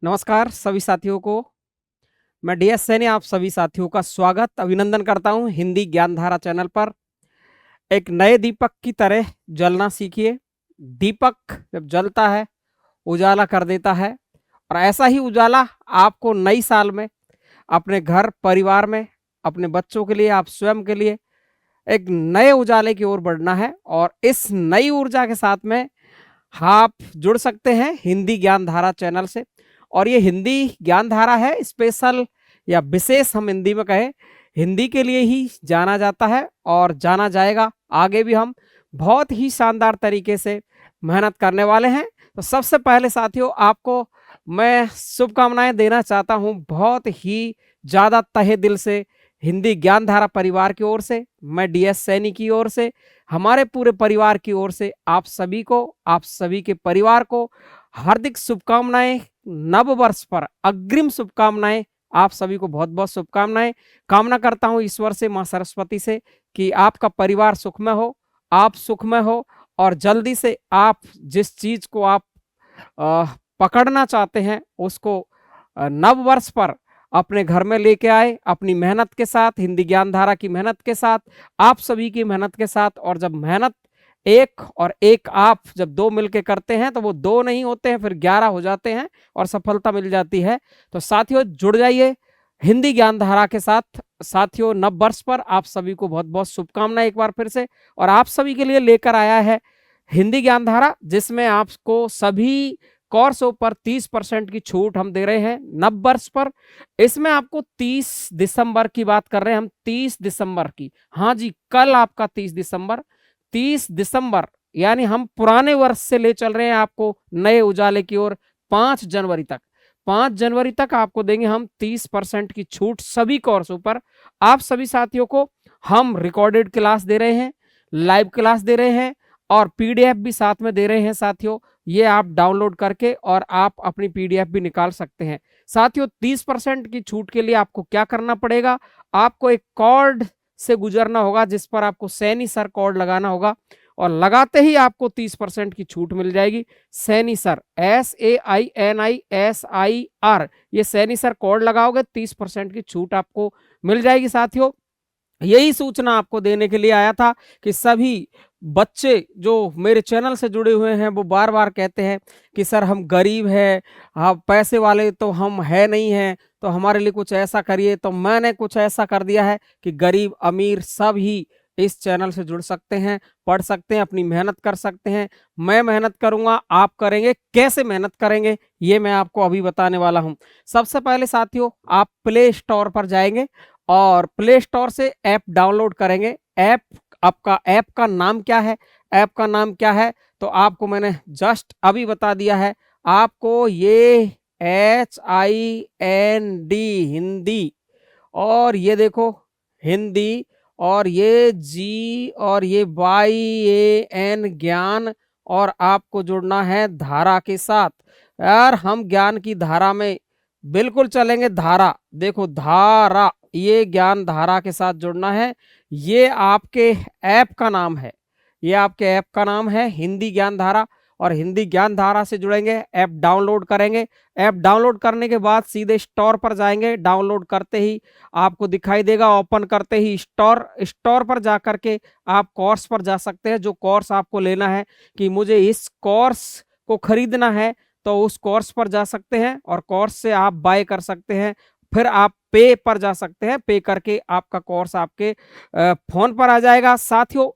नमस्कार सभी साथियों को। मैं डीएस सैनी आप सभी साथियों का स्वागत अभिनंदन करता हूं हिंदी ज्ञानधारा चैनल पर। एक नए दीपक की तरह जलना सीखिए। दीपक जब जलता है उजाला कर देता है, और ऐसा ही उजाला आपको नई साल में अपने घर परिवार में, अपने बच्चों के लिए, आप स्वयं के लिए एक नए उजाले की ओर बढ़ना है। और इस नई ऊर्जा के साथ में आप जुड़ सकते हैं हिंदी ज्ञान धारा चैनल से। और ये हिंदी ज्ञान धारा है स्पेशल या विशेष, हम हिंदी में कहें, हिंदी के लिए ही जाना जाता है और जाना जाएगा। आगे भी हम बहुत ही शानदार तरीके से मेहनत करने वाले हैं। तो सबसे पहले साथियों, आपको मैं शुभकामनाएं देना चाहता हूं बहुत ही ज़्यादा तहे दिल से। हिंदी ज्ञान धारा परिवार की ओर से, मैं डीएस सैनी की ओर से, हमारे पूरे परिवार की ओर से आप सभी को, आप सभी के परिवार को हार्दिक शुभकामनाएं। नव वर्ष पर अग्रिम शुभकामनाएं। आप सभी को बहुत बहुत शुभकामनाएं। कामना करता हूं ईश्वर से, मां सरस्वती से, कि आपका परिवार सुखमय हो, आप सुखमय हो, और जल्दी से आप जिस चीज को आप पकड़ना चाहते हैं उसको नव वर्ष पर अपने घर में लेके आए, अपनी मेहनत के साथ, हिंदी ज्ञान धारा की मेहनत के साथ, आप सभी की मेहनत के साथ। और जब मेहनत एक और एक आप जब दो मिलके करते हैं तो वो दो नहीं होते हैं, फिर 11 हो जाते हैं और सफलता मिल जाती है। तो साथियों जुड़ जाइए हिंदी ज्ञान धारा के साथ। साथियों नव वर्ष पर आप सभी को बहुत बहुत शुभकामनाएं एक बार फिर से। और आप सभी के लिए लेकर आया है हिंदी ज्ञान धारा, जिसमें आपको सभी कोर्सों पर 30% की छूट हम दे रहे हैं नव वर्ष पर। इसमें आपको 30 दिसंबर की बात कर रहे हैं हम, 30 दिसंबर की। हाँ जी, कल आपका 30 दिसंबर यानी हम पुराने वर्ष से ले चल रहे हैं आपको नए उजाले की ओर। 5 जनवरी तक, 5 जनवरी तक आपको देंगे हम 30% की छूट सभी कोर्सों पर। आप सभी साथियों को हम रिकॉर्डेड क्लास दे रहे हैं, लाइव क्लास दे रहे हैं, और पीडीएफ भी साथ में दे रहे हैं साथियों। ये आप डाउनलोड करके और आप अपनी पीडीएफ भी निकाल सकते हैं साथियों। 30% की छूट के लिए आपको क्या करना पड़ेगा, आपको एक कोड से गुजरना होगा जिस पर आपको सैनी सर कोड लगाना होगा, और लगाते ही आपको 30% की छूट मिल जाएगी। सैनी सर, SAINISIR, ये सैनी सर कोड लगाओगे 30% की छूट आपको मिल जाएगी साथियों। यही सूचना आपको देने के लिए आया था कि सभी बच्चे जो मेरे चैनल से जुड़े हुए हैं वो बार बार कहते हैं कि सर हम गरीब हैं, हाँ पैसे वाले तो हम है नहीं हैं, तो हमारे लिए कुछ ऐसा करिए। तो मैंने कुछ ऐसा कर दिया है कि गरीब अमीर सब ही इस चैनल से जुड़ सकते हैं, पढ़ सकते हैं, अपनी मेहनत कर सकते हैं। मैं मेहनत करूंगा, आप करेंगे। कैसे मेहनत करेंगे ये मैं आपको अभी बताने वाला हूं। सबसे पहले साथियों, आप प्ले स्टोर पर जाएंगे और प्ले स्टोर से ऐप डाउनलोड करेंगे। ऐप, आपका ऐप का नाम क्या है? ऐप का नाम क्या है तो आपको मैंने जस्ट अभी बता दिया है। आपको ये HIND हिंदी, और ये देखो हिंदी, और ये G, और ये YAN ज्ञान, और आपको जुड़ना है धारा के साथ। यार हम ज्ञान की धारा में बिल्कुल चलेंगे। धारा देखो, धारा, ये ज्ञान धारा के साथ जुड़ना है। ये आपके ऐप का नाम है, ये आपके ऐप का नाम है हिंदी ज्ञान धारा। और हिंदी ज्ञान धारा से जुड़ेंगे, ऐप डाउनलोड करेंगे। ऐप डाउनलोड करने के बाद सीधे स्टोर पर जाएंगे। डाउनलोड करते ही आपको दिखाई देगा, ओपन करते ही स्टोर पर जा करके आप कोर्स पर जा सकते हैं। जो कोर्स आपको लेना है कि मुझे इस कोर्स को खरीदना है, तो उस कोर्स पर जा सकते हैं और कोर्स से आप बाय कर सकते हैं। फिर आप पे पर जा सकते हैं, पे करके आपका कोर्स आपके फोन पर आ जाएगा। साथियों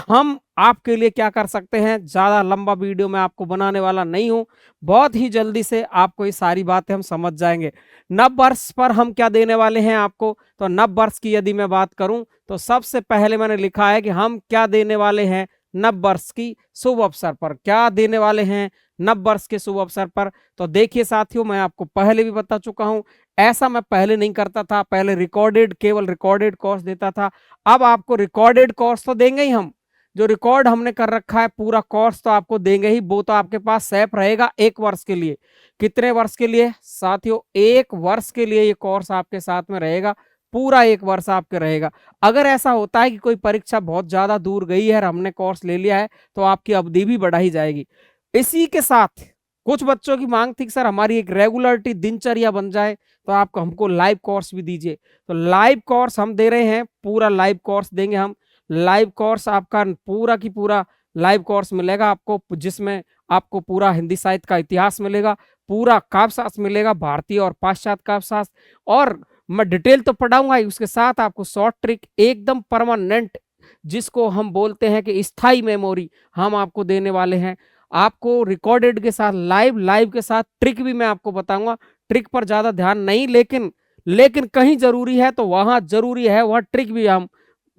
हम आपके लिए क्या कर सकते हैं, ज्यादा लंबा वीडियो मैं आपको बनाने वाला नहीं हूं, बहुत ही जल्दी से आपको ये सारी बातें हम समझ जाएंगे। नव वर्ष पर हम क्या देने वाले हैं आपको, तो नव वर्ष की यदि मैं बात करूं तो सबसे पहले मैंने लिखा है कि हम क्या देने वाले हैं नव वर्ष की शुभ अवसर पर। क्या देने वाले हैं नव वर्ष के शुभ अवसर पर? तो देखिए साथियों, मैं आपको पहले भी बता चुका हूं, ऐसा मैं पहले नहीं करता था। पहले रिकॉर्डेड, केवल रिकॉर्डेड कोर्स देता था। अब आपको रिकॉर्डेड कोर्स तो देंगे ही हम, जो रिकॉर्ड हमने कर रखा है पूरा कोर्स तो आपको देंगे ही। वो तो आपके पास सेफ रहेगा 1 वर्ष के लिए। कितने वर्ष के लिए साथियों? 1 वर्ष के लिए ये कोर्स आपके साथ में रहेगा, पूरा 1 वर्ष आपके रहेगा। अगर ऐसा होता है कि कोई परीक्षा बहुत ज्यादा दूर गई है और हमने कोर्स ले लिया है, तो आपकी अवधि भी बढ़ाई जाएगी। इसी के साथ कुछ बच्चों की मांग थी कि सर हमारी एक रेगुलरिटी दिनचर्या बन जाए, तो आप हमको लाइव कोर्स भी दीजिए। तो लाइव कोर्स हम दे रहे हैं, पूरा लाइव कोर्स देंगे हम। लाइव कोर्स आपका पूरा की पूरा लाइव कोर्स मिलेगा आपको, जिसमें आपको पूरा हिंदी साहित्य का इतिहास मिलेगा, पूरा काव्यशास्त्र मिलेगा, भारतीय और पाश्चात्य काव्यशास्त्र, और मैं डिटेल तो पढ़ाऊंगा ही, उसके साथ आपको शॉर्ट ट्रिक एकदम परमानेंट, जिसको हम बोलते हैं कि स्थायी मेमोरी, हम आपको देने वाले हैं। आपको रिकॉर्डेड के साथ लाइव के साथ ट्रिक भी मैं आपको बताऊंगा। ट्रिक पर ज्यादा ध्यान नहीं, लेकिन कहीं जरूरी है तो वहां जरूरी है, वह ट्रिक भी हम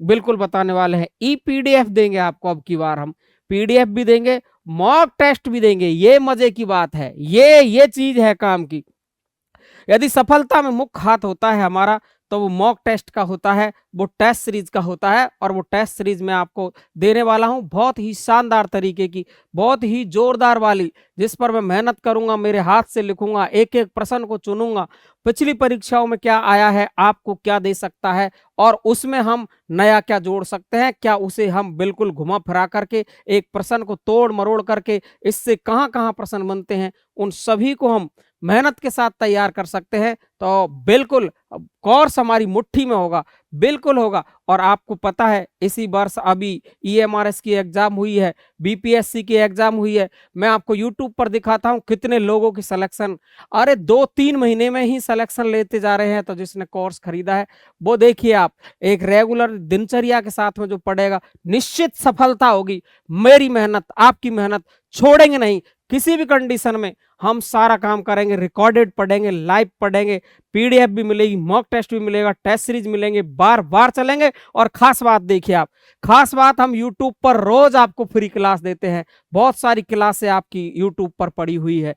बिल्कुल बताने वाले हैं। ई पीडीएफ देंगे आपको, अब की बार हम पीडीएफ भी देंगे, मॉक टेस्ट भी देंगे। ये मजे की बात है, ये चीज है काम की। यदि सफलता में मुख्य हाथ होता है हमारा, तो वो मॉक टेस्ट का होता है, वो टेस्ट सीरीज का होता है। और वो टेस्ट सीरीज में आपको देने वाला हूं बहुत ही शानदार तरीके की, बहुत ही जोरदार वाली, जिस पर मैं मेहनत करूंगा, मेरे हाथ से लिखूंगा, एक एक प्रश्न को चुनूंगा, पिछली परीक्षाओं में क्या आया है, आपको क्या दे सकता है, और उसमें हम नया क्या जोड़ सकते हैं, क्या उसे हम बिल्कुल घुमा फिरा करके एक प्रश्न को तोड़ मरोड़ करके इससे कहां कहां प्रश्न बनते हैं, उन सभी को हम मेहनत के साथ तैयार कर सकते हैं। तो बिल्कुल कोर्स हमारी मुट्ठी में होगा, बिल्कुल होगा। और आपको पता है इसी वर्ष अभी ईएमआरएस की एग्जाम हुई है, बीपीएससी की एग्जाम हुई है। मैं आपको यूट्यूब पर दिखाता हूं कितने लोगों की सिलेक्शन, अरे 2-3 महीने में ही सिलेक्शन लेते जा रहे हैं। तो जिसने कोर्स खरीदा है वो देखिए, आप एक रेगुलर दिनचर्या के साथ में जो पढ़ेगा, निश्चित सफलता होगी। मेरी मेहनत, आपकी मेहनत छोड़ेंगे नहीं, किसी भी कंडीशन में हम सारा काम करेंगे, रिकॉर्डेड पढ़ेंगे, लाइव पढ़ेंगे, पीडीएफ भी मिलेगी, मॉक टेस्ट भी मिलेगा, टेस्ट सीरीज मिलेंगे, बार बार चलेंगे। और खास बात देखिए आप, खास बात, हम यूट्यूब पर रोज आपको फ्री क्लास देते हैं। बहुत सारी क्लासें आपकी यूट्यूब पर पड़ी हुई है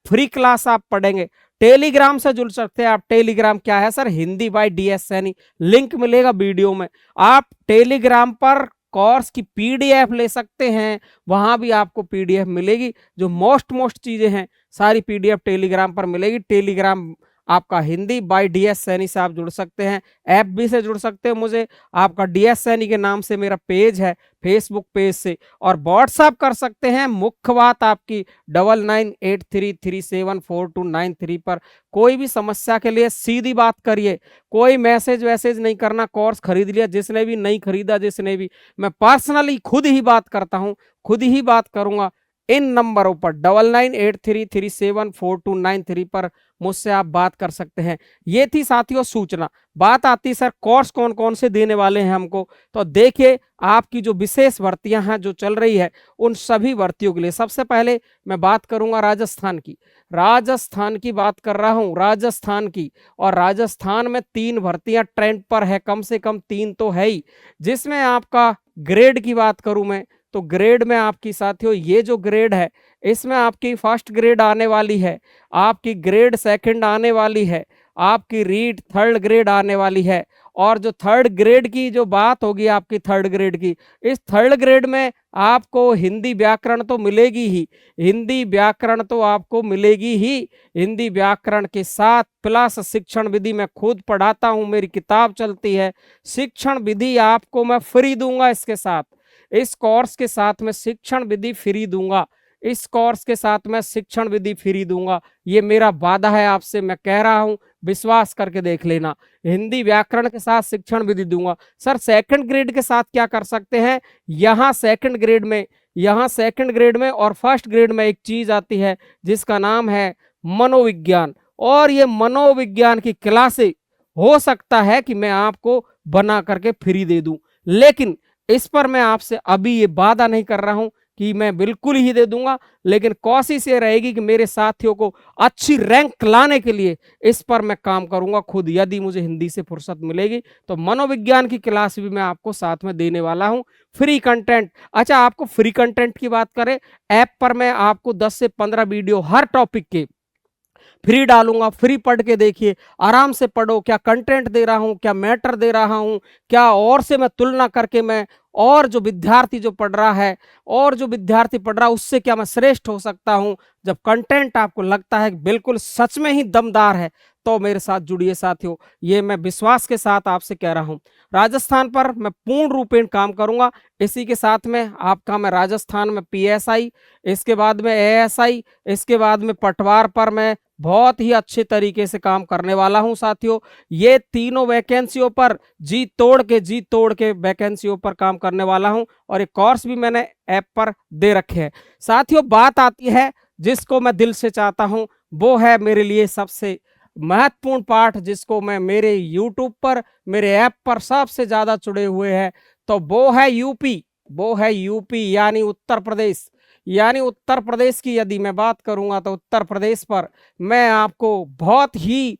फ्री क्लास आप पढ़ेंगे। टेलीग्राम से जुड़ सकते हैं आप। टेलीग्राम क्या है sir? Hindi by DS Saini, link मिलेगा वीडियो में। आप टेलीग्राम पर कोर्स की पीडीएफ ले सकते हैं, वहां भी आपको पीडीएफ मिलेगी। जो मोस्ट चीजें हैं सारी पीडीएफ टेलीग्राम पर मिलेगी। टेलीग्राम आपका हिंदी बाय डीएस सैनी से आप जुड़ सकते हैं, ऐप भी से जुड़ सकते हैं मुझे, आपका डीएस सैनी के नाम से मेरा पेज है फेसबुक पेज से, और व्हाट्सएप कर सकते हैं। मुख्य बात आपकी 9983374293 पर कोई भी समस्या के लिए सीधी बात करिए, कोई मैसेज वैसेज नहीं करना। कोर्स खरीद लिया, जिसने भी नहीं खरीदा, जिसने भी, मैं पर्सनली खुद ही बात करता हूं, खुद ही बात करूंगा। इन नंबरों पर 9983374293 पर मुझसे आप बात कर सकते हैं। ये थी साथियों सूचना। बात आती सर कोर्स कौन कौन से देने वाले हैं हमको, तो देखिए आपकी जो विशेष भर्तियां हैं जो चल रही है, उन सभी भर्तियों के लिए सबसे पहले मैं बात करूंगा राजस्थान की। राजस्थान की बात कर रहा हूं, राजस्थान की। और राजस्थान में 3 भर्तियां ट्रेंड पर है, कम से कम 3 तो है ही। जिसमें आपका ग्रेड की बात करूं मैं, तो ग्रेड में आपकी साथियों ये जो ग्रेड है, इसमें आपकी फर्स्ट ग्रेड आने वाली है, आपकी ग्रेड सेकंड आने वाली है, आपकी रीड थर्ड ग्रेड आने वाली है। और जो थर्ड ग्रेड की जो बात होगी आपकी थर्ड ग्रेड की, इस थर्ड ग्रेड में आपको हिंदी व्याकरण तो मिलेगी ही, हिंदी व्याकरण तो आपको मिलेगी ही। हिंदी व्याकरण के साथ प्लस शिक्षण विधि मैं खुद पढ़ाता हूं, मेरी किताब चलती है। शिक्षण विधि आपको मैं फ्री दूंगा, इसके साथ, इस कोर्स के साथ मैं शिक्षण विधि फ्री दूंगा, इस कोर्स के साथ मैं शिक्षण विधि फ्री दूंगा। ये मेरा वादा है आपसे, मैं कह रहा हूं, विश्वास करके देख लेना। हिंदी व्याकरण के साथ शिक्षण विधि दूंगा। सर सेकंड ग्रेड के साथ क्या कर सकते हैं? यहाँ सेकंड ग्रेड में और फर्स्ट ग्रेड में एक चीज आती है जिसका नाम है मनोविज्ञान। और ये मनोविज्ञान की क्लासें हो सकता है कि मैं आपको बना करके फ्री दे दूं, लेकिन इस पर मैं आपसे अभी ये वादा नहीं कर रहा हूं कि मैं बिल्कुल ही दे दूंगा। लेकिन कोशिश ये रहेगी कि मेरे साथियों को अच्छी रैंक लाने के लिए इस पर मैं काम करूंगा खुद, यदि मुझे हिंदी से फुर्सत मिलेगी तो मनोविज्ञान की क्लास भी मैं आपको साथ में देने वाला हूं, फ्री कंटेंट। अच्छा, आपको फ्री कंटेंट की बात करें, ऐप पर मैं आपको 10 से 15 वीडियो हर टॉपिक के फ्री डालूंगा, फ्री पढ़ के देखिए, आराम से पढ़ो, क्या कंटेंट दे रहा हूं, क्या मैटर दे रहा हूं, क्या और से मैं तुलना करके मैं, और जो विद्यार्थी जो पढ़ रहा है, और जो विद्यार्थी पढ़ रहा है उससे क्या मैं श्रेष्ठ हो सकता हूं। जब कंटेंट आपको लगता है कि बिल्कुल सच में ही दमदार है, तो मेरे साथ जुड़िए साथियों, ये मैं विश्वास के साथ आपसे कह रहा हूं। राजस्थान पर मैं पूर्ण रूपेण काम करूंगा। इसी के साथ में आपका मैं राजस्थान में पीएसआई, इसके बाद में एएसआई, इसके बाद में पटवार पर मैं बहुत ही अच्छे तरीके से काम करने वाला हूं साथियों। ये तीनों वैकेंसियों पर जी तोड़ के वैकेंसियों पर काम करने वाला हूं, और एक कोर्स भी मैंने ऐप पर दे रखे हैं साथियों। बात आती है जिसको मैं दिल से चाहता हूं, वो है मेरे लिए सबसे महत्वपूर्ण पाठ, जिसको मैं मेरे यूट्यूब पर, मेरे ऐप पर सबसे ज्यादा जुड़े हुए हैं, तो वो है यूपी। वो है यूपी यानी उत्तर प्रदेश। यानी उत्तर प्रदेश की यदि मैं बात करूंगा तो उत्तर प्रदेश पर मैं आपको बहुत ही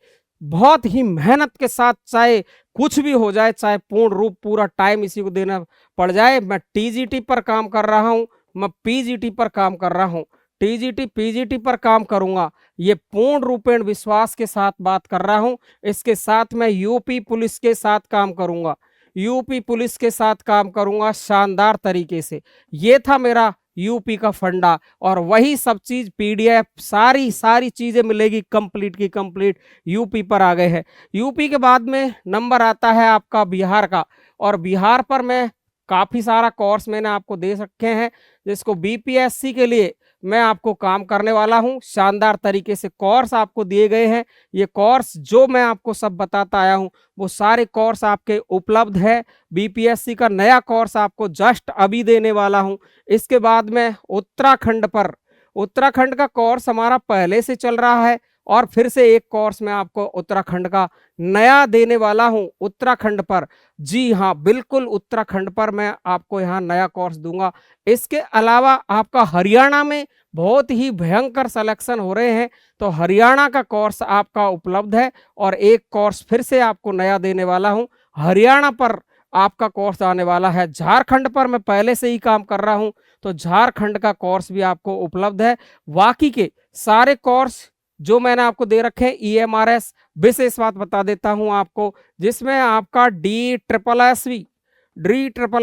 मेहनत के साथ, चाहे कुछ भी हो जाए, चाहे पूर्ण रूप पूरा टाइम इसी को देना पड़ जाए, मैं टीजीटी पर काम कर रहा हूं, मैं पीजीटी पर काम कर रहा हूं, टीजीटी पीजीटी पर काम करूंगा, ये पूर्ण रूपेण विश्वास के साथ बात कर रहा हूं। इसके साथ मैं यूपी पुलिस के साथ काम करूंगा, यूपी पुलिस के साथ काम करूंगा शानदार तरीके से। ये था मेरा यूपी का फंडा, और वही सब चीज पीडीएफ सारी चीजें मिलेगी कंप्लीट की कंप्लीट यूपी पर आ गए हैं। यूपी के बाद में नंबर आता है आपका बिहार का, और बिहार पर मैं काफी सारा कोर्स मैंने आपको दे रखे हैं, जिसको बीपीएससी के लिए मैं आपको काम करने वाला हूं। शानदार तरीके से कोर्स आपको दिए गए हैं। ये कोर्स जो मैं आपको सब बताता आया हूं, वो सारे कोर्स आपके उपलब्ध है। बीपीएससी का नया कोर्स आपको जस्ट अभी देने वाला हूं। इसके बाद में उत्तराखंड का कोर्स हमारा पहले से चल रहा है, और फिर से एक कोर्स मैं आपको उत्तराखंड का नया देने वाला हूं। उत्तराखंड पर, जी हाँ बिल्कुल उत्तराखंड पर मैं आपको यहाँ नया कोर्स दूंगा। इसके अलावा आपका हरियाणा में बहुत ही भयंकर सिलेक्शन हो रहे हैं, तो हरियाणा का कोर्स आपका उपलब्ध है, और एक कोर्स फिर से आपको नया देने वाला हूं। हरियाणा पर आपका कोर्स आने वाला है। झारखंड पर मैं पहले से ही काम कर रहा हूं, तो झारखंड का कोर्स भी आपको उपलब्ध है। बाकी के सारे कोर्स जो मैंने आपको दे रखे हैं, ईएमआरएस, विशेष बात बता देता हूं आपको, जिसमें आपका डी ट्रिपल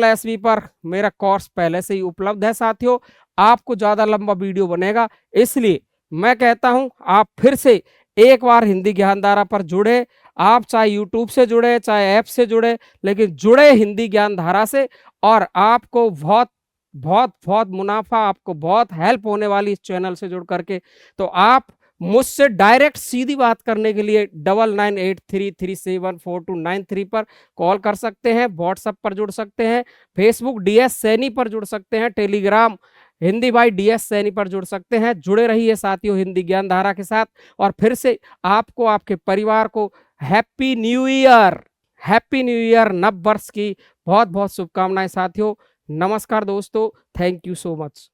एस वी पर मेरा कोर्स पहले से ही उपलब्ध है साथियों। आपको ज्यादा लंबा वीडियो बनेगा, इसलिए मैं कहता हूं आप फिर से एक बार हिंदी ज्ञानधारा पर जुड़े। आप चाहे यूट्यूब से जुड़े, चाहे ऐप से जुड़े, लेकिन जुड़े हिंदी ज्ञानधारा से, और आपको बहुत बहुत बहुत मुनाफा, आपको बहुत हेल्प होने वाली इस चैनल से जुड़ करके। तो आप मुझसे डायरेक्ट सीधी बात करने के लिए 9983374293 पर कॉल कर सकते हैं, व्हाट्सएप पर जुड़ सकते हैं, फेसबुक डीएस सैनी पर जुड़ सकते हैं, टेलीग्राम हिंदी भाई डीएस सैनी पर जुड़ सकते हैं। जुड़े रहिए साथियों हिंदी ज्ञानधारा के साथ, और फिर से आपको, आपके परिवार को हैप्पी न्यू ईयर नव वर्ष की बहुत बहुत शुभकामनाएं साथियों। नमस्कार दोस्तों, थैंक यू सो मच।